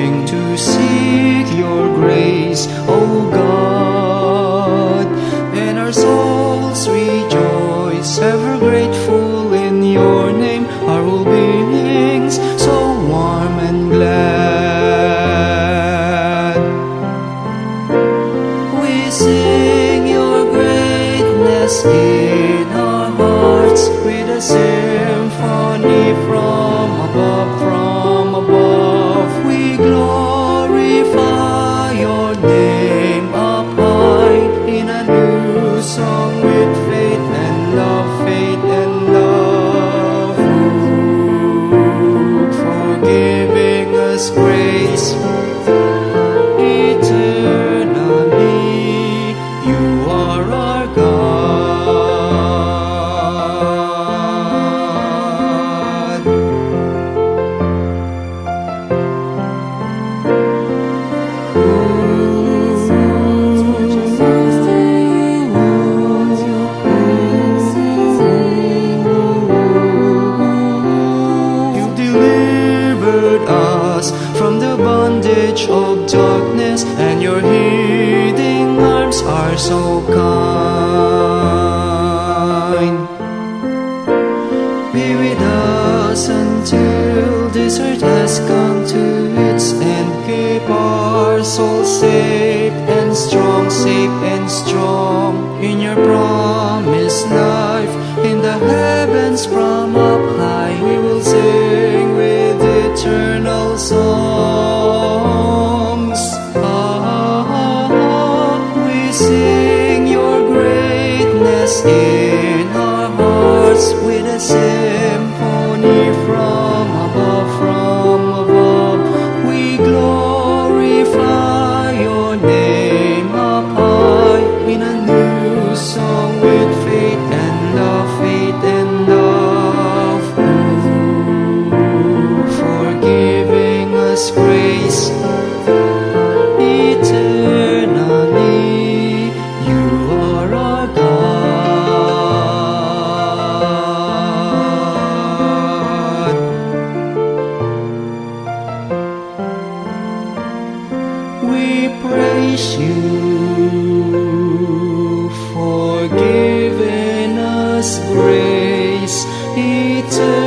coming to seek your grace, O God. And our souls rejoice, ever grateful in your name, our whole beings so warm and glad. We sing your greatness in our hearts with a symphony from above, from above. We glorify your name up high in a new song with faith and love, faith and love. Ooh, for giving us grace eternally. You are our God. Us from the bondage of darkness, and your healing arms are so kind. Be with us until this earth has come to its end. Keep our souls safe and strong, safe and strong in your promised life. In the heavens from up high we will sing with eternal songs. We sing your greatness in our hearts with a symphony from above, from above. We glorify your name up high in a new song with faith and love, faith and love. For giving us grace eternally. You are our God. We praise you for giving us grace eternally.